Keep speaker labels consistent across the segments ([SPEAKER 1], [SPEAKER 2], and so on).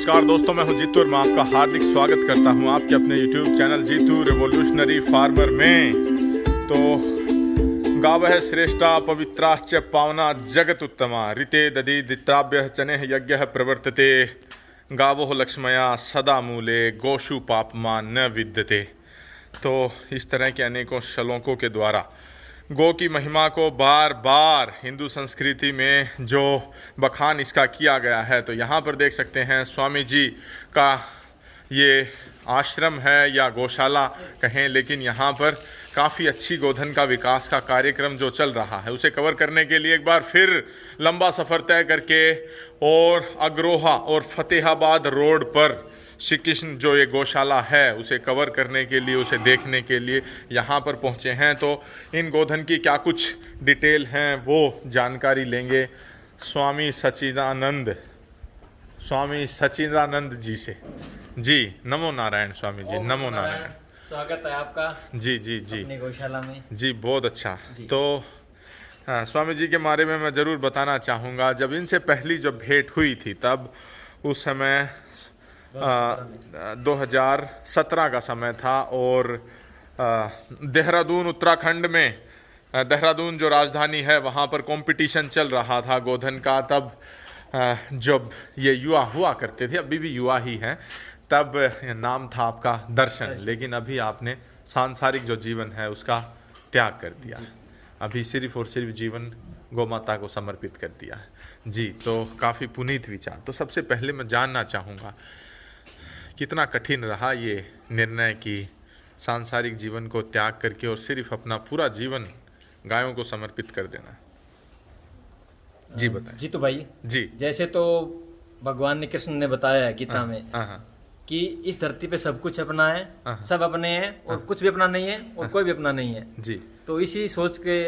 [SPEAKER 1] नमस्कार दोस्तों, मैं हूं जीतू और मैं आपका हार्दिक स्वागत करता हूं आपके अपने YouTube channel Jeetu revolutionary farmer में। तो गावः श्रेष्ठा पवित्राश्च पावना जगत उत्तमा ऋते दधि दित्राभ्य चने यज्ञ प्रवर्तते गावो लक्ष्मया सदा मूले गोषु पापमा न विद्यते। तो इस तरह के अनेकों श्लोकों के द्वारा गौ की महिमा को बार बार हिंदू संस्कृति में जो बखान इसका किया गया है। तो यहाँ पर देख सकते हैं स्वामी जी का ये आश्रम है या गौशाला कहें, लेकिन यहाँ पर काफ़ी अच्छी गोधन का विकास का कार्यक्रम जो चल रहा है उसे कवर करने के लिए एक बार फिर लंबा सफ़र तय करके और अग्रोहा और फतेहाबाद रोड पर श्री कृष्ण जो ये गौशाला है उसे कवर करने के लिए, उसे देखने के लिए यहाँ पर पहुँचे हैं। तो इन गोधन की क्या कुछ डिटेल हैं वो जानकारी लेंगे स्वामी सच्चिदानंद जी से। जी नमो नारायण स्वामी जी, नमो नारायण।
[SPEAKER 2] स्वागत है आपका
[SPEAKER 1] जी जी जी
[SPEAKER 2] अपनी गौशाला में।
[SPEAKER 1] जी बहुत अच्छा। तो स्वामी जी के बारे में मैं ज़रूर बताना चाहूँगा। जब इनसे पहली जब भेंट हुई थी तब उस समय 2017 का समय था और देहरादून उत्तराखंड में, देहरादून जो राजधानी है वहाँ पर कंपटीशन चल रहा था गोधन का। तब जब ये युवा हुआ करते थे, अभी भी युवा ही हैं, तब नाम था आपका दर्शन, लेकिन अभी आपने सांसारिक जो जीवन है उसका त्याग कर दिया है। अभी सिर्फ और सिर्फ जीवन गौ माता को समर्पित कर दिया है जी। तो काफ़ी पुनीत विचार। तो सबसे पहले मैं जानना चाहूँगा कितना कठिन रहा ये निर्णय कि सांसारिक जीवन को त्याग करके और सिर्फ अपना पूरा जीवन गायों को समर्पित कर देना। जी बताएं।
[SPEAKER 2] जी तो भाई
[SPEAKER 1] जी,
[SPEAKER 2] जैसे तो भगवान ने कृष्ण ने बताया है गीता में कि इस धरती पे सब कुछ अपना है, सब अपने हैं और कुछ भी अपना नहीं है और कोई भी अपना नहीं है
[SPEAKER 1] जी।
[SPEAKER 2] तो इसी सोच के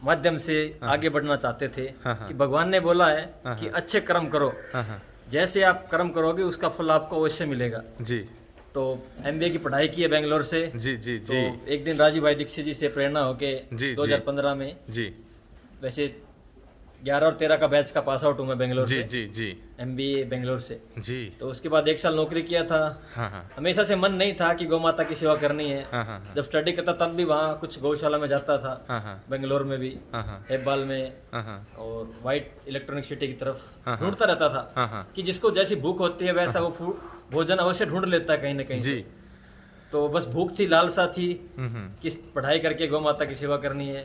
[SPEAKER 2] माध्यम से आगे बढ़ना चाहते थे कि भगवान ने बोला है कि अच्छे कर्म करो, जैसे आप कर्म करोगे उसका फल आपको अवश्य मिलेगा जी। तो MBA की पढ़ाई की है बेंगलोर से जी जी जी। तो एक दिन राजीव भाई दीक्षित जी से प्रेरणा होके 2015 में जी, वैसे 11 और 13 का बैच का पास आउट हूँ मैं बेंगलोर से जी जी, MBA बेंगलोर से जी। तो उसके बाद 1 साल नौकरी किया था। हमेशा से मन नहीं था कि गौ माता की सेवा करनी है। जब स्टडी करता तब भी वहाँ कुछ गौशाला में जाता था, बेंगलोर में भी, हेब्बाल में और व्हाइट इलेक्ट्रॉनिक सिटी की तरफ ढूंढता रहता था कि जिसको जैसी भूख होती है वैसा वो भोजन अवश्य ढूंढ लेता है कहीं ना कहीं जी। तो बस भूख थी, लालसा थी कि पढ़ाई करके गौ माता की सेवा करनी है।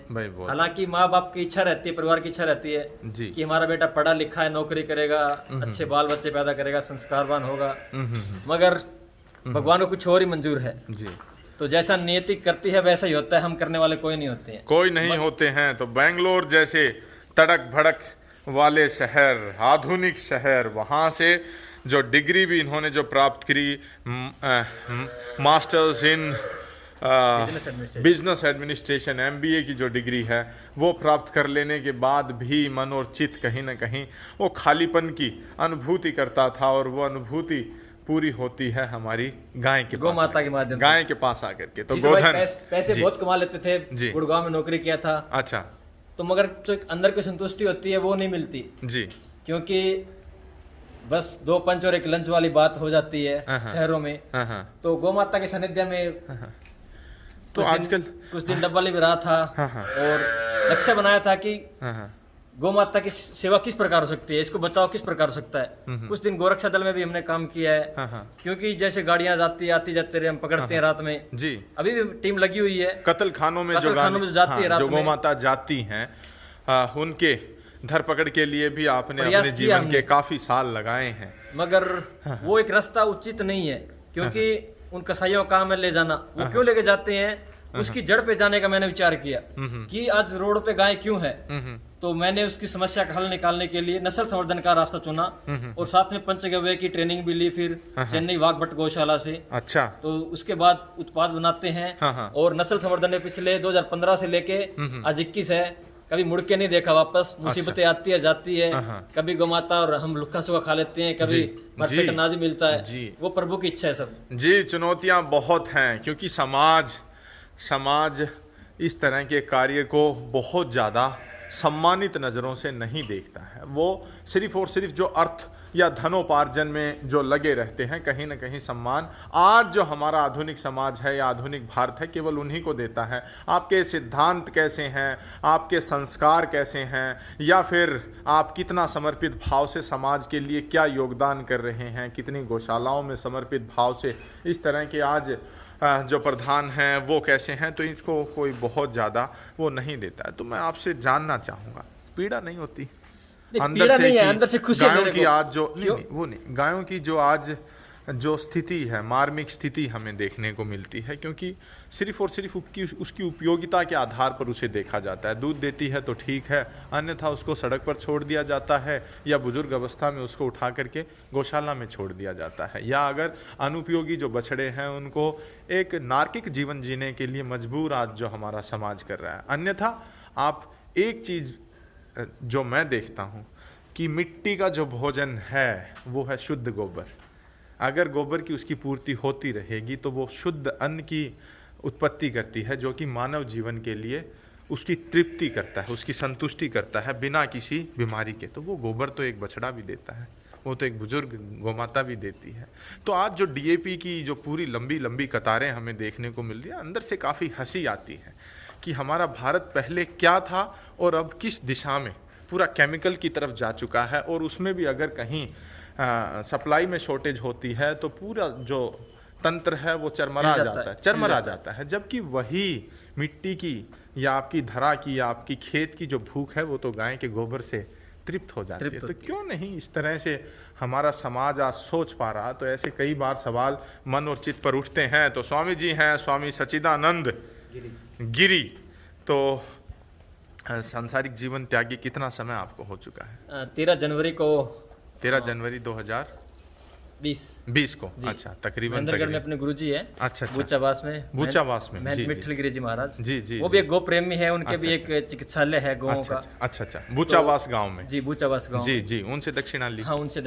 [SPEAKER 2] हालांकि माँ बाप की इच्छा रहती है, परिवार की इच्छा रहती है कि हमारा बेटा पढ़ा लिखा है, नौकरी करेगा, अच्छे बाल बच्चे पैदा करेगा, संस्कारवान होगा, मगर भगवान को कुछ और ही मंजूर है जी। तो जैसा नियति करती है वैसा ही होता है, हम करने वाले कोई नहीं होते हैं,
[SPEAKER 1] कोई नहीं होते हैं। तो बेंगलोर जैसे तड़क भड़क वाले शहर, आधुनिक शहर, वहाँ से जो डिग्री भी इन्होंने जो प्राप्त करी, masters in business administration MBA की जो डिग्री है वो प्राप्त कर लेने के बाद भी मन और चित्त कहीं ना कहीं वो खालीपन की अनुभूति करता था। और वो अनुभूति पूरी होती है हमारी गाय के
[SPEAKER 2] गौ माता के माध्यम,
[SPEAKER 1] गाय के पास आकर के। तो
[SPEAKER 2] गोधन पैसे बहुत कमा लेते थे, गुड़गांव में नौकरी किया था। अच्छा। तो मगर जो अंदर की संतुष्टि होती है वो नहीं मिलती जी, क्योंकि बस 2 पंच और 1 लंच वाली बात हो जाती है शहरों में। तो गौ माता के सानिध्य में तो आजकल कुछ दिन डब्बा भी रहा था और लक्ष्य बनाया था कि गौ माता की सेवा किस प्रकार हो सकती है, इसको बचाव किस प्रकार हो सकता है। कुछ दिन गोरक्षा दल में भी हमने काम किया है, क्योंकि जैसे गाड़ियां आती जाते रहे, हम पकड़ते हैं रात में जी। अभी भी टीम लगी हुई है कत्ल खानों में जो जाती है रात में, गौ माता जाती हैं,
[SPEAKER 1] उनके धरपकड़ के लिए भी आपने अपने जीवन के काफी साल लगाए हैं,
[SPEAKER 2] मगर वो एक रास्ता उचित नहीं है, क्योंकि उन कसाईयों का काम है ले जाना। वो क्यों लेके जाते हैं, उसकी जड़ पे जाने का मैंने विचार किया कि आज रोड पे गाय क्यों है। तो मैंने उसकी समस्या का हल निकालने के लिए नस्ल संवर्धन का रास्ता चुना और साथ में पंचगव्य की ट्रेनिंग भी ली, फिर चेन्नई वाघभट गौशाला से। अच्छा। तो उसके बाद उत्पाद बनाते हैं और नस्ल संवर्धन में पिछले 2015 से लेके आज 21 है, कभी मुड़ के नहीं देखा वापस। मुसीबतें आती है जाती है, कभी गौ माता और हम लुक्का सुखा खा लेते हैं, कभी भरपेट अनाज मिलता है, वो प्रभु की इच्छा है सब
[SPEAKER 1] जी। चुनौतियां बहुत हैं, क्योंकि समाज इस तरह के कार्य को बहुत ज़्यादा सम्मानित नज़रों से नहीं देखता है। वो सिर्फ और सिर्फ जो अर्थ या धनोपार्जन में जो लगे रहते हैं, कहीं ना कहीं सम्मान आज जो हमारा आधुनिक समाज है या आधुनिक भारत है केवल उन्हीं को देता है। आपके सिद्धांत कैसे हैं, आपके संस्कार कैसे हैं, या फिर आप कितना समर्पित भाव से समाज के लिए क्या योगदान कर रहे हैं, कितनी गौशालाओं में समर्पित भाव से इस तरह के आज जो प्रधान हैं वो कैसे हैं, तो इसको कोई बहुत ज़्यादा वो नहीं देता है। तो मैं आपसे जानना चाहूँगा, पीड़ा नहीं होती अंदर से,
[SPEAKER 2] अंदर से खुशी
[SPEAKER 1] गायों की आज जो नहीं, वो नहीं, गायों की जो आज जो स्थिति है, मार्मिक स्थिति हमें देखने को मिलती है, क्योंकि सिर्फ और सिर्फ उसकी उपयोगिता के आधार पर उसे देखा जाता है। दूध देती है तो ठीक है, अन्यथा उसको सड़क पर छोड़ दिया जाता है या बुजुर्ग अवस्था में उसको उठा करके गौशाला में छोड़ दिया जाता है, या अगर अनुपयोगी जो बछड़े हैं उनको एक नार्किक जीवन जीने के लिए मजबूर आज जो हमारा समाज कर रहा है। अन्यथा आप एक चीज़ जो मैं देखता हूँ कि मिट्टी का जो भोजन है वो है शुद्ध गोबर। अगर गोबर की उसकी पूर्ति होती रहेगी तो वो शुद्ध अन्न की उत्पत्ति करती है, जो कि मानव जीवन के लिए उसकी तृप्ति करता है, उसकी संतुष्टि करता है बिना किसी बीमारी के। तो वो गोबर तो एक बछड़ा भी देता है, वो तो एक बुजुर्ग गोमाता भी देती है। तो आज जो डीएपी की जो पूरी लंबी लंबी कतारें हमें देखने को मिल रही है, अंदर से काफ़ी हंसी आती है कि हमारा भारत पहले क्या था और अब किस दिशा में पूरा केमिकल की तरफ जा चुका है। और उसमें भी अगर कहीं सप्लाई में शॉर्टेज होती है तो पूरा जो तंत्र है वो चरमरा जाता है, जबकि वही मिट्टी की या आपकी धरा की या आपकी खेत की जो भूख है वो तो गाय के गोबर से तृप्त हो जाती है। तो क्यों नहीं इस तरह से हमारा समाज आज सोच पा रहा। तो ऐसे कई बार सवाल मन और चित्त पर उठते हैं। तो स्वामी जी हैं, स्वामी सच्चिदानंद गिरी, तो सांसारिक जीवन त्यागी कितना समय आपको हो चुका है?
[SPEAKER 2] 13 जनवरी
[SPEAKER 1] 2020 को। अच्छा, तकरीबन
[SPEAKER 2] में अपने गुरुजी है।
[SPEAKER 1] अच्छा,
[SPEAKER 2] बूचावास में मिठल गिरी जी महाराज जी, वो भी एक गो प्रेमी है, उनके भी एक चिकित्सालय है गौों का।
[SPEAKER 1] अच्छा, बूचावास गांव में
[SPEAKER 2] जी, बूचावास गांव
[SPEAKER 1] जी, उनसे दक्षिणा ली।
[SPEAKER 2] हाँ, उनसे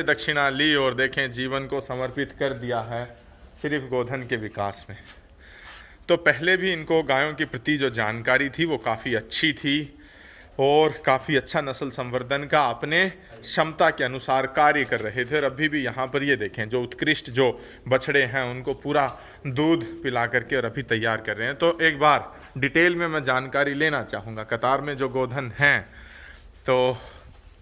[SPEAKER 2] दक्षिणा ली और देखें जीवन को समर्पित कर दिया है सिर्फ गोधन के विकास में। तो पहले भी इनको गायों के प्रति जो जानकारी थी वो काफ़ी अच्छी थी और काफ़ी अच्छा नस्ल संवर्धन का अपने क्षमता के अनुसार कार्य कर रहे थे। और अभी भी यहाँ पर ये देखें जो उत्कृष्ट जो बछड़े हैं उनको पूरा दूध पिला करके और अभी तैयार कर रहे हैं। तो एक बार डिटेल में मैं जानकारी लेना चाहूँगा, कतार में जो गोधन हैं तो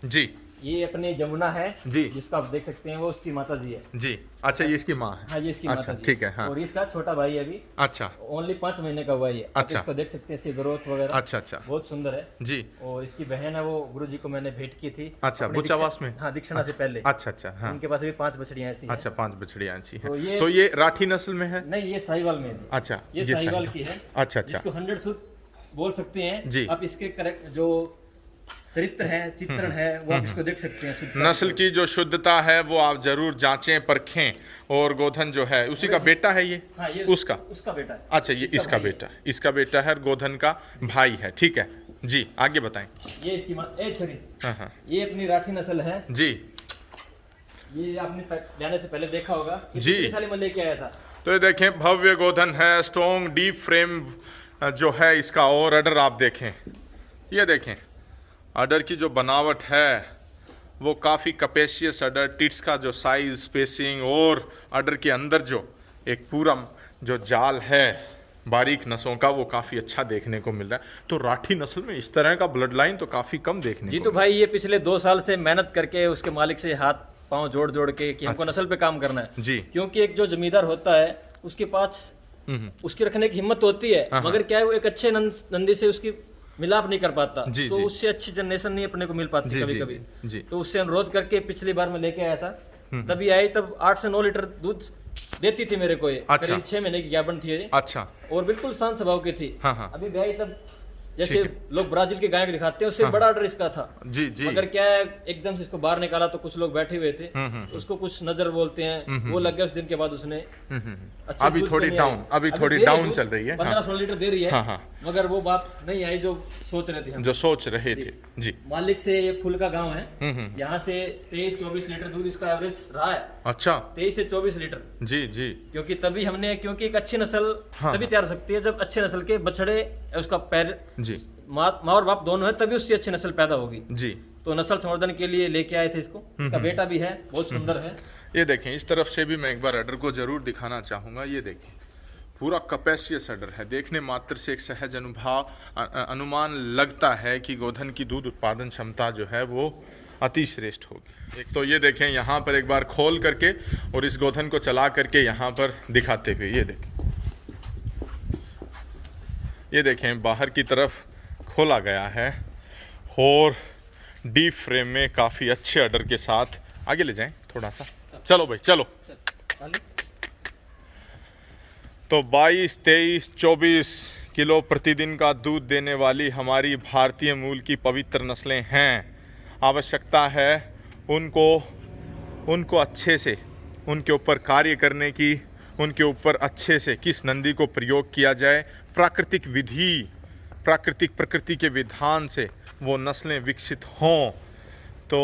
[SPEAKER 2] जी, ये अपनी जमुना है
[SPEAKER 1] जी,
[SPEAKER 2] जिसको आप देख सकते हैं, वो उसकी माता जी है
[SPEAKER 1] जी। अच्छा, ये इसकी माँ है?
[SPEAKER 2] हाँ, ये इसकी माता जी।
[SPEAKER 1] ठीक है। हाँ।
[SPEAKER 2] और इसका छोटा भाई है अभी।
[SPEAKER 1] अच्छा,
[SPEAKER 2] ओनली 5 महीने का हुआ है।
[SPEAKER 1] अच्छा,
[SPEAKER 2] इसको देख सकते हैं, इसकी ग्रोथ वगैरह।
[SPEAKER 1] अच्छा,
[SPEAKER 2] बहुत सुंदर है जी। और इसकी बहन है, वो गुरुजी को मैंने भेंट की थी।
[SPEAKER 1] अच्छा, बूचावास में?
[SPEAKER 2] हाँ, दीक्षाना से पहले।
[SPEAKER 1] अच्छा, हाँ।
[SPEAKER 2] उनके पास भी 5 बछड़ियां ऐसी हैं।
[SPEAKER 1] अच्छा, 5 बछड़ियां ऐसी हैं। तो ये राठी नस्ल में है?
[SPEAKER 2] नहीं, ये साहिवाल में है।
[SPEAKER 1] अच्छा,
[SPEAKER 2] ये साहिवाल की है।
[SPEAKER 1] अच्छा,
[SPEAKER 2] इसको 100 बोल सकते हैं जी। आप इसके करेक्ट जो चरित्र है, चित्रण है, वो आप इसको देख सकते हैं।
[SPEAKER 1] नस्ल की जो शुद्धता है वो आप जरूर जांचें परखें। और गोधन जो है उसी का बेटा है ये?
[SPEAKER 2] हाँ, ये
[SPEAKER 1] उसका
[SPEAKER 2] बेटा है।
[SPEAKER 1] अच्छा, ये इसका बेटा है और गोधन का भाई है। ठीक है जी, आगे बताएं।
[SPEAKER 2] ये इसकी हाँ, ये अपनी राठी नस्ल है
[SPEAKER 1] जी।
[SPEAKER 2] ये आपने जाने से पहले देखा होगा
[SPEAKER 1] जी,
[SPEAKER 2] साल में लेके आया था।
[SPEAKER 1] तो ये देखें भव्य गोधन है, स्ट्रॉन्ग डीप फ्रेम जो है इसका। और अडर आप देखें, ये देखें अडर की जो बनावट है वो काफ़ी कपेशियस अडर, टिट्स का जो साइज, स्पेसिंग और अडर के अंदर जो एक पूरा जो जाल है बारीक नसों का वो काफ़ी अच्छा देखने को मिल रहा है। तो राठी नस्ल में इस तरह का ब्लड लाइन तो काफ़ी कम देखने
[SPEAKER 2] जी। तो भाई ये पिछले 2 साल से मेहनत करके उसके मालिक से हाथ पाँव जोड़ के कि हमको नस्ल पे काम करना है
[SPEAKER 1] जी।
[SPEAKER 2] क्योंकि एक जो जमींदार होता है उसके पास उसकी रखने की हिम्मत होती है, मगर क्या है वो एक अच्छे नंदी से उसकी मिलाप नहीं कर पाता, तो उससे अच्छी जनरेशन नहीं अपने को मिल पाती कभी। तो उससे अनुरोध करके पिछली बार मैं लेके आया था, तभी आई, तब 8 से 9 लीटर दूध देती थी मेरे को। करीब 6 महीने की ज्ञापन थी।
[SPEAKER 1] अच्छा। और
[SPEAKER 2] बिल्कुल शांत स्वभाव की थी।
[SPEAKER 1] हाँ।
[SPEAKER 2] अभी ब्याई तब जैसे लोग ब्राजील के गाय को दिखाते हैं उससे बड़ा ऑर्डर इसका था
[SPEAKER 1] जी।
[SPEAKER 2] मगर क्या है एकदम से इसको बाहर निकाला तो कुछ लोग बैठे हुए थे, उसको कुछ नजर बोलते हैं, वो लग गया। उस दिन के बाद उसने
[SPEAKER 1] अभी थोड़ी डाउन चल रही है,
[SPEAKER 2] 15-16 लीटर दे रही है, मगर वो बात नहीं आई जो सोच रहे थे हम।
[SPEAKER 1] जो सोच रहे थे जी।
[SPEAKER 2] मालिक से ये फूल का गाँव है, यहाँ से 23-24 लीटर दूध इसका एवरेज रहा है।
[SPEAKER 1] अच्छा,
[SPEAKER 2] 23 से 24 लीटर
[SPEAKER 1] जी।
[SPEAKER 2] क्योंकि तभी हमने, क्योंकि एक अच्छी नस्ल तभी तैयार हो सकती है जब अच्छे नस्ल के बछड़े उसका पैर माँ और बाप दोनों है तभी उससे अच्छी नस्ल पैदा होगी
[SPEAKER 1] जी।
[SPEAKER 2] तो नस्ल संवर्धन के लिए लेके आए थे इसको। इसका बेटा भी है, बहुत सुंदर है।
[SPEAKER 1] ये देखें, इस तरफ से भी मैं एक बार अडर को जरूर दिखाना चाहूँगा। ये देखें, पूरा कपेसियस अडर है। देखने मात्र से एक सहज अनुमान लगता है कि गोधन की दूध उत्पादन क्षमता जो है वो अति श्रेष्ठ होगी। एक तो ये देखें, यहाँ पर एक बार खोल करके और इस गोधन को चला करके यहाँ पर दिखाते हुए ये देखें बाहर की तरफ खोला गया है और डीप फ्रेम में काफ़ी अच्छे अडर के साथ आगे ले जाएं थोड़ा सा। चलो भाई चलो। तो 22, 23, 24 किलो प्रतिदिन का दूध देने वाली हमारी भारतीय मूल की पवित्र नस्लें हैं। आवश्यकता है उनको अच्छे से उनके ऊपर कार्य करने की, उनके ऊपर अच्छे से किस नंदी को प्रयोग किया जाए, प्राकृतिक विधि, प्राकृतिक प्रकृति के विधान से वो नस्लें विकसित हों। तो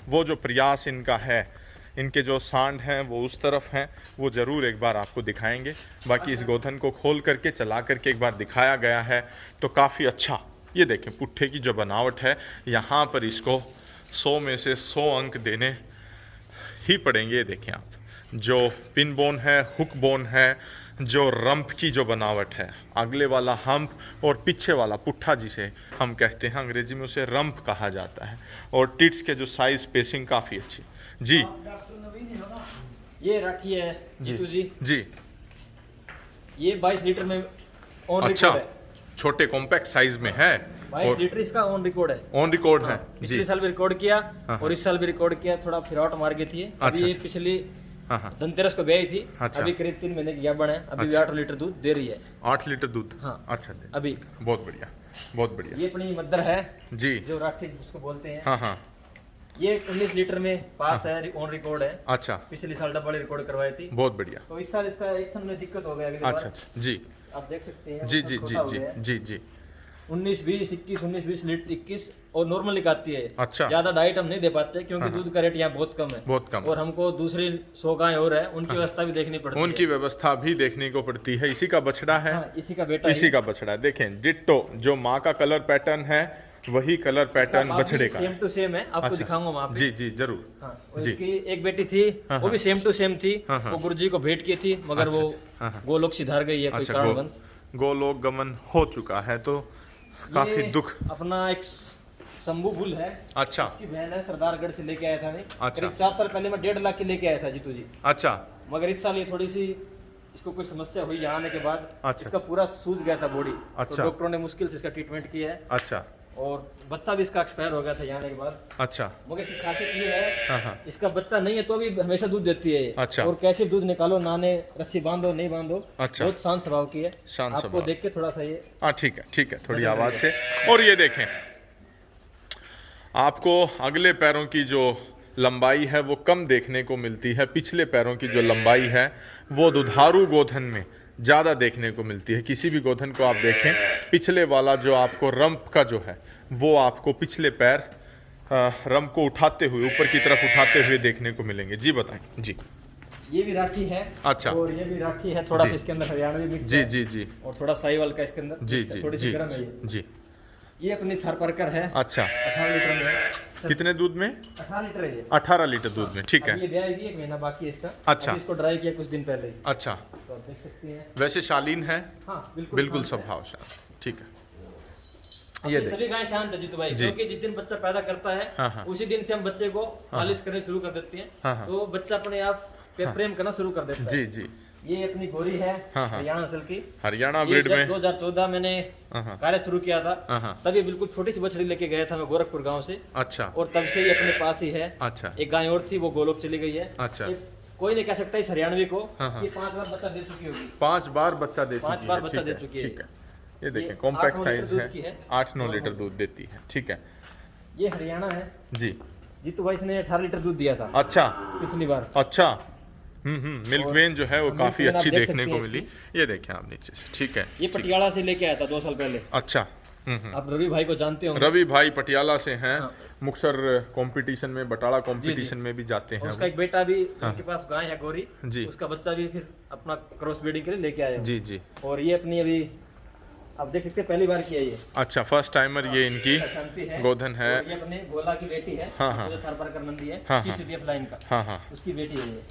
[SPEAKER 1] वो जो प्रयास इनका है, इनके जो सांड हैं वो उस तरफ हैं, वो ज़रूर एक बार आपको दिखाएंगे। बाकी इस गोधन को खोल करके चला करके एक बार दिखाया गया है तो काफ़ी अच्छा। ये देखें पुट्ठे की जो बनावट है, यहाँ पर इसको 100 में से 100 अंक देने ही पड़ेंगे। ये देखें आप, जो पिन बोन है, हुक बोन है, जो रंप की जो बनावट है, अगले वाला हम्प और पीछे वाला पुट्ठा जिसे हम कहते हैं, अंग्रेजी में उसे रंप कहा जाता है। और टिट्स के जो साइज स्पेसिंग काफ़ी अच्छी। जी
[SPEAKER 2] ये राठी है जीतू जी।
[SPEAKER 1] जी
[SPEAKER 2] ये 22 लीटर में ऑन
[SPEAKER 1] अच्छा,
[SPEAKER 2] रिकॉर्ड है।
[SPEAKER 1] छोटे कॉम्पैक्ट साइज में है।
[SPEAKER 2] 22 लीटर इसका ऑन रिकॉर्ड है।
[SPEAKER 1] ऑन रिकॉर्ड है जी।
[SPEAKER 2] पिछले साल भी रिकॉर्ड किया
[SPEAKER 1] हाँ।
[SPEAKER 2] और इस साल भी रिकॉर्ड किया। थोड़ा फिरावट मार गई थी। अभी ये पिछली
[SPEAKER 1] हाँ।
[SPEAKER 2] धनतेरस को ब्याई थी।
[SPEAKER 1] अच्छा।
[SPEAKER 2] अभी करीब 3 महीने की याबन है। अभी भी 8 लीटर दूध दे रही है।
[SPEAKER 1] 8 लीटर दूध।
[SPEAKER 2] हाँ
[SPEAKER 1] अच्छा
[SPEAKER 2] अभी
[SPEAKER 1] बहुत बढ़िया, बहुत बढ़िया।
[SPEAKER 2] ये अपनी मद्दर है
[SPEAKER 1] जी,
[SPEAKER 2] जो राठी जिसको बोलते हैं।
[SPEAKER 1] हाँ।
[SPEAKER 2] ये 19 लीटर में पास है, ऑन रिकॉर्ड है।
[SPEAKER 1] अच्छा,
[SPEAKER 2] पिछले साल डबल रिकॉर्ड करवाई थी।
[SPEAKER 1] बहुत बढ़िया।
[SPEAKER 2] तो इस साल इसका एक थन में दिक्कत हो गया अगली बार।
[SPEAKER 1] अच्छा जी,
[SPEAKER 2] आप देख सकते हैं।
[SPEAKER 1] जी जी जी जी जी जी।
[SPEAKER 2] 19, 20, 21, 19, 20 लीटर 21 और नॉर्मल निकालती है।
[SPEAKER 1] अच्छा,
[SPEAKER 2] ज्यादा डाइट हम नहीं दे पाते क्योंकि दूध का रेट यहाँ बहुत कम है।
[SPEAKER 1] बहुत कम।
[SPEAKER 2] और हमको दूसरी 100 गाय और है, उनकी व्यवस्था भी देखनी पड़ती है।
[SPEAKER 1] उनकी व्यवस्था भी देखने को पड़ती है। इसी का बछड़ा है।
[SPEAKER 2] हाँ, इसी का बेटा
[SPEAKER 1] इसी का बछड़ा है। देखें डिट्टो, जो माँ का कलर पैटर्न है वही कलर पैटर्न बछड़े का
[SPEAKER 2] सेम टू सेम है। आपको दिखाऊंगा वहाँ पे।
[SPEAKER 1] जी जी जरूर।
[SPEAKER 2] हाँ, उसकी एक बेटी थी, वो भी सेम टू सेम थी। वो गुरुजी को भेंट की थी मगर वो गोलोक सिधार गई है कोई कारणवश।
[SPEAKER 1] गोलोक गमन हो चुका है तो काफी दुख।
[SPEAKER 2] अपना एक शंभू बुल है।
[SPEAKER 1] अच्छा,
[SPEAKER 2] इसकी बहन है, सरदारगढ़ से लेके आया था मैं।
[SPEAKER 1] अच्छा।
[SPEAKER 2] करीब 4 साल पहले मैं 1.5 लाख की लेके आया था जीतू जी।
[SPEAKER 1] अच्छा,
[SPEAKER 2] मगर इस साल ये थोड़ी सी इसको कुछ समस्या हुई यहाँ आने के बाद।
[SPEAKER 1] अच्छा।
[SPEAKER 2] इसका पूरा सूज गया था बॉडी।
[SPEAKER 1] अच्छा।
[SPEAKER 2] तो डॉक्टरों ने मुश्किल से इसका ट्रीटमेंट किया है।
[SPEAKER 1] अच्छा,
[SPEAKER 2] और बच्चा भी इसका एक्सपायर हो गया था यहाँ आने के बाद।
[SPEAKER 1] अच्छा।
[SPEAKER 2] मगर इसकी खासियत ये है,
[SPEAKER 1] हाँ।
[SPEAKER 2] इसका बच्चा नहीं है तो भी हमेशा दूध देती है।
[SPEAKER 1] अच्छा।
[SPEAKER 2] और कैसे दूध निकालो, नाने रस्सी बांधो नहीं बांधो।
[SPEAKER 1] अच्छा।
[SPEAKER 2] बहुत शांत स्वभाव की है।
[SPEAKER 1] शांत
[SPEAKER 2] आपको
[SPEAKER 1] स्वभाव।
[SPEAKER 2] देख के थोड़ा सा ये
[SPEAKER 1] हाँ ठीक है थोड़ी आवाज से। और ये देखें, आपको अगले पैरों की जो लंबाई है वो कम देखने को मिलती है। पिछले पैरों की जो लंबाई है वो दुधारू गोधन में ज़्यादा देखने को मिलती है। किसी भी गोधन को आप देखें, पिछले वाला जो आपको रंप का जो है वो आपको पिछले पैर रंप को उठाते हुए, ऊपर की तरफ उठाते हुए देखने को मिलेंगे। जी बताएं। जी,
[SPEAKER 2] ये भी राठी है।
[SPEAKER 1] अच्छा।
[SPEAKER 2] और ये भी राठी है। थोड़ा सा इसके अंदर हरियाणवी मिक्स
[SPEAKER 1] जी
[SPEAKER 2] है।
[SPEAKER 1] जी जी।
[SPEAKER 2] और थोड़ा साहिवाल का इसके अंदर
[SPEAKER 1] जी
[SPEAKER 2] mix है।
[SPEAKER 1] जी
[SPEAKER 2] थोड़ी सी
[SPEAKER 1] जी
[SPEAKER 2] गर्म है ये।
[SPEAKER 1] जी।
[SPEAKER 2] ये अपनी थारपारकर है।
[SPEAKER 1] अच्छा,
[SPEAKER 2] 18 लीटर में है।
[SPEAKER 1] कितने दूध में?
[SPEAKER 2] 18 लीटर है ये।
[SPEAKER 1] 18 लीटर दूध में। ठीक
[SPEAKER 2] अभी
[SPEAKER 1] है।
[SPEAKER 2] ये ब्याह भी 1 महीना बाकी है इसका।
[SPEAKER 1] अच्छा।
[SPEAKER 2] अभी इसको ड्राई किया कुछ दिन पहले ही।
[SPEAKER 1] अच्छा,
[SPEAKER 2] तो आप देख सकते हैं।
[SPEAKER 1] वैसे शालीन है।
[SPEAKER 2] हाँ
[SPEAKER 1] बिल्कुल स्वभावशाली। ठीक है।
[SPEAKER 2] ये सभी गाय शांत है जीतू भाई, क्योंकि जिस दिन बच्चा पैदा करता है
[SPEAKER 1] हाँ।
[SPEAKER 2] उसी दिन से हम बच्चे को मालिश करने शुरू कर देते हैं।
[SPEAKER 1] हाँ।
[SPEAKER 2] तो बच्चा अपने आप प्रेम करना शुरू कर देता है।
[SPEAKER 1] जी जी।
[SPEAKER 2] ये अपनी गोरी है
[SPEAKER 1] हाँ।
[SPEAKER 2] हरियाणा नस्ल की।
[SPEAKER 1] हरियाणा
[SPEAKER 2] ये
[SPEAKER 1] ब्रीड
[SPEAKER 2] जब
[SPEAKER 1] में
[SPEAKER 2] 2014 मैंने
[SPEAKER 1] हाँ।
[SPEAKER 2] कार्य शुरू किया था,
[SPEAKER 1] हाँ।
[SPEAKER 2] तभी बिल्कुल छोटी सी बछड़ी लेके गया था मैं गोरखपुर गांव से।
[SPEAKER 1] अच्छा,
[SPEAKER 2] और तब से ये अपने पास ही है।
[SPEAKER 1] अच्छा।
[SPEAKER 2] एक गाय और थी, वो गोलोक चली गई है।
[SPEAKER 1] अच्छा।
[SPEAKER 2] कोई नहीं कह सकता इस हरियाणवी को
[SPEAKER 1] हाँ।
[SPEAKER 2] ये 5 बार बच्चा दे चुकी होगी।
[SPEAKER 1] 5 बार बच्चा दे चुकी है।
[SPEAKER 2] 5 बार बच्चा दे चुकी है।
[SPEAKER 1] ठीक है। ये देखें
[SPEAKER 2] ये
[SPEAKER 1] कॉम्पैक्ट
[SPEAKER 2] 8-9
[SPEAKER 1] साइज
[SPEAKER 2] लीटर दूध
[SPEAKER 1] है।
[SPEAKER 2] की है।
[SPEAKER 1] 8-9 लीटर दूध देती है। ठीक है।
[SPEAKER 2] ये हरियाणा है
[SPEAKER 1] जी।
[SPEAKER 2] जीतू भाई ने 18 लीटर दूध दिया था
[SPEAKER 1] अच्छा,
[SPEAKER 2] पिछली बार।
[SPEAKER 1] अच्छा। मिल्क वेन जो है वो काफी
[SPEAKER 2] वेन आप
[SPEAKER 1] अच्छी
[SPEAKER 2] देख
[SPEAKER 1] देखने
[SPEAKER 2] सकते
[SPEAKER 1] को
[SPEAKER 2] हैं
[SPEAKER 1] मिली। ये देखें आप नीचे से। ठीक है।
[SPEAKER 2] ये पटियाला से लेके आया था 2 साल पहले।
[SPEAKER 1] अच्छा।
[SPEAKER 2] आप रवि भाई को जानते होंगे।
[SPEAKER 1] रवि भाई पटियाला से हैं।
[SPEAKER 2] हाँ।
[SPEAKER 1] मुक्सर कंपटीशन में, बटाला कंपटीशन में भी जाते हैं।
[SPEAKER 2] उसका एक बेटा भी उनके पास गाय है गोरी
[SPEAKER 1] जी।
[SPEAKER 2] उसका बच्चा भी फिर अपना क्रॉस ब्रीडिंग के लिए लेके आए।
[SPEAKER 1] जी जी।
[SPEAKER 2] और ये अपनी अभी आप देख सकते हैं पहली बार किया ये।
[SPEAKER 1] अच्छा, फर्स्ट टाइमर ये इनकी
[SPEAKER 2] शांति है,
[SPEAKER 1] गोधन है।
[SPEAKER 2] और ये अपने गोला की बेटी है।
[SPEAKER 1] हाँ, हाँ।
[SPEAKER 2] जो थारपारकर नंदी है,
[SPEAKER 1] हाँ, हाँ।
[SPEAKER 2] CCBF लाइन का,
[SPEAKER 1] हाँ हाँ,
[SPEAKER 2] उसकी बेटी है ये।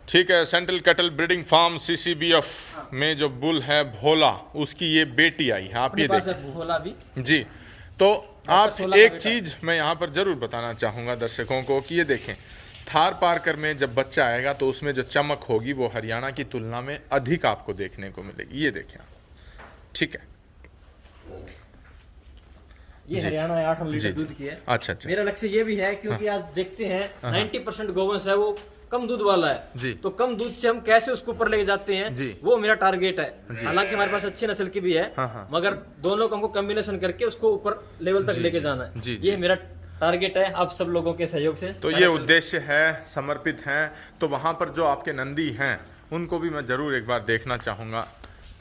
[SPEAKER 1] ठीक है। Central cattle breeding farm CCBF में जो बुल है भोला, उसकी ये बेटी आई है। आप ये
[SPEAKER 2] अपने पास
[SPEAKER 1] देखिए
[SPEAKER 2] है भोला भी।
[SPEAKER 1] जी। तो आप
[SPEAKER 2] 16 का
[SPEAKER 1] एक
[SPEAKER 2] बेटा।
[SPEAKER 1] चीज मैं यहाँ पर जरूर बताना चाहूँगा दर्शकों को कि ये देखें, थार पारकर में जब बच्चा आएगा तो उसमें जो चमक होगी वो हरियाणा की तुलना में अधिक आपको देखने को मिलेगी। ये देखें, ठीक है।
[SPEAKER 2] ये
[SPEAKER 1] जी।
[SPEAKER 2] हरियाणा 8 लीटर
[SPEAKER 1] जी,
[SPEAKER 2] दूध की है।
[SPEAKER 1] अच्छा अच्छा,
[SPEAKER 2] मेरा लक्ष्य ये भी है, क्योंकि आज देखते हैं 90% गोवंश है वो कम दूध वाला है।
[SPEAKER 1] जी।
[SPEAKER 2] तो कम दूध से हम कैसे उसको ऊपर लेके जाते हैं,
[SPEAKER 1] जी।
[SPEAKER 2] वो मेरा टारगेट है। हालांकि हमारे पास अच्छी नस्ल की भी है,
[SPEAKER 1] हाँ, हाँ।
[SPEAKER 2] मगर दोनों को हमको कॉम्बिनेशन करके उसको ऊपर लेवल तक लेके जाना है।
[SPEAKER 1] जी,
[SPEAKER 2] ये मेरा टारगेट है, आप सब लोगों के सहयोग से।
[SPEAKER 1] तो ये उद्देश्य है, समर्पित हैं। तो वहाँ पर जो आपके नंदी हैं उनको भी मैं जरूर एक बार देखना चाहूँगा,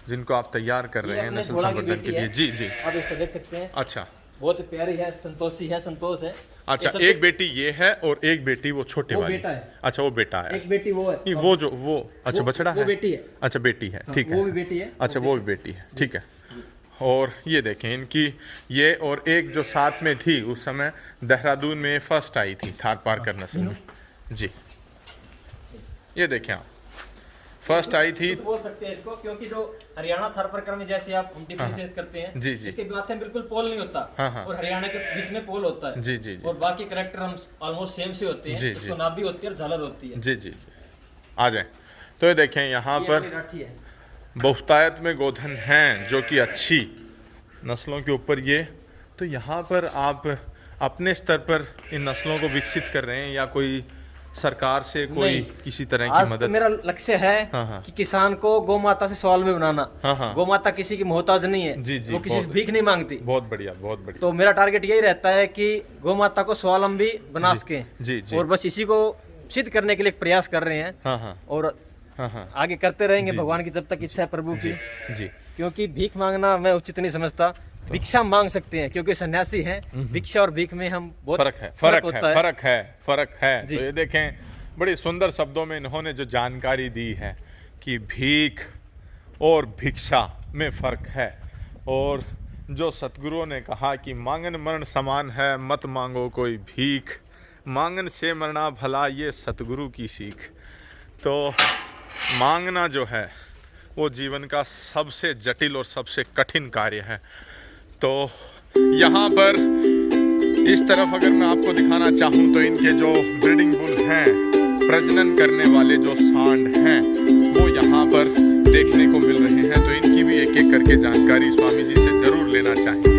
[SPEAKER 1] जिनको आप तैयार कर रहे हैं
[SPEAKER 2] अपने
[SPEAKER 1] नस्ल
[SPEAKER 2] भोला की
[SPEAKER 1] संवर्धन के
[SPEAKER 2] बेटी
[SPEAKER 1] लिए।
[SPEAKER 2] है।
[SPEAKER 1] जी जी,
[SPEAKER 2] आप इसको देख सकते हैं,
[SPEAKER 1] अच्छा
[SPEAKER 2] बहुत प्यारी है, संतोषी है, संतोष है।
[SPEAKER 1] अच्छा।
[SPEAKER 2] ये सबसे-
[SPEAKER 1] एक बेटी ये है और एक बेटी वो छोटे
[SPEAKER 2] वो
[SPEAKER 1] वाली।
[SPEAKER 2] बेटा है।
[SPEAKER 1] अच्छा, वो बेटा है।
[SPEAKER 2] एक बेटी वो है।
[SPEAKER 1] नहीं, वो जो वो अच्छा बछड़ा
[SPEAKER 2] वो
[SPEAKER 1] है।
[SPEAKER 2] बेटी है।
[SPEAKER 1] अच्छा, बेटी है, ठीक है।
[SPEAKER 2] वो भी बेटी है।
[SPEAKER 1] अच्छा, वो भी बेटी है, ठीक है। और ये देखें इनकी, ये और एक जो साथ में थी उस समय देहरादून में फर्स्ट आई थी थार पारकर नस्ल में। जी, ये देखें आप, फर्स्ट आई थी।
[SPEAKER 2] बोल सकते हैं इसको, क्योंकि जो हरियाणा थारपारकर में जैसे आप डिफरेंशिएट करते हैं,
[SPEAKER 1] जी, जी।
[SPEAKER 2] इसके माथे में बिल्कुल पोल नहीं होता।
[SPEAKER 1] हाँ, हाँ।
[SPEAKER 2] और हरियाणा के बीच में पोल होता है।
[SPEAKER 1] जी जी जी,
[SPEAKER 2] और बाकी करेक्टर हम ऑलमोस्ट सेम से होते हैं।
[SPEAKER 1] जी,
[SPEAKER 2] इसको
[SPEAKER 1] जी।
[SPEAKER 2] नाभि होती है और झालर होती है।
[SPEAKER 1] जी जी जी, आ जाए। तो ये देखें यहाँ
[SPEAKER 2] ये
[SPEAKER 1] पर
[SPEAKER 2] अपनी राठी है।
[SPEAKER 1] बहुतायत में गोधन हैं जो कि अच्छी नस्लों के ऊपर ये। तो यहाँ पर आप अपने स्तर पर इन नस्लों को विकसित कर रहे हैं या कोई सरकार से कोई
[SPEAKER 2] नहीं।
[SPEAKER 1] किसी तरह
[SPEAKER 2] आज
[SPEAKER 1] की
[SPEAKER 2] तो
[SPEAKER 1] मदद?
[SPEAKER 2] मेरा लक्ष्य है
[SPEAKER 1] हाँ, हाँ।
[SPEAKER 2] कि किसान को गौ माता से स्वावलंबी बनाना।
[SPEAKER 1] हाँ, हाँ।
[SPEAKER 2] गौ माता किसी की मोहताज नहीं है।
[SPEAKER 1] जी, जी,
[SPEAKER 2] वो किसी से
[SPEAKER 1] बहुत
[SPEAKER 2] भीख नहीं मांगती।
[SPEAKER 1] बहुत बढ़िया, बहुत बढ़िया।
[SPEAKER 2] तो मेरा टारगेट यही रहता है कि गौ माता को स्वावलंबी बना सके।
[SPEAKER 1] जी जी,
[SPEAKER 2] और बस इसी को सिद्ध करने के लिए प्रयास कर रहे हैं।
[SPEAKER 1] हाँ हाँ
[SPEAKER 2] और
[SPEAKER 1] हाँ हाँ,
[SPEAKER 2] आगे करते रहेंगे,
[SPEAKER 1] जी,
[SPEAKER 2] भगवान की जब तक इच्छा है प्रभु की।
[SPEAKER 1] जी
[SPEAKER 2] क्योंकि भीख मांगना मैं उचित नहीं समझता। भिक्षा मांग सकते हैं, क्योंकि सन्यासी हैं। भिक्षा और भीख में हम बहुत
[SPEAKER 1] फर्क है, फर्क है,
[SPEAKER 2] होता है।
[SPEAKER 1] फर्क है, फर्क है।
[SPEAKER 2] जी।
[SPEAKER 1] तो ये देखें, बड़ी सुंदर शब्दों में इन्होंने जो जानकारी दी है कि भीख और भिक्षा में फर्क है। और जो सतगुरुओं ने कहा कि मांगन मरण समान है, मत मांगो कोई भीख, मांगन से मरना भला, ये सतगुरु की सीख। तो मांगना जो है वो जीवन का सबसे जटिल और सबसे कठिन कार्य है। तो यहाँ पर इस तरफ अगर मैं आपको दिखाना चाहूँ तो इनके जो ब्रीडिंग बुल हैं, प्रजनन करने वाले जो सांड हैं, वो यहाँ पर देखने को मिल रहे हैं। तो इनकी भी एक एक करके जानकारी स्वामी जी से जरूर लेना चाहेंगे।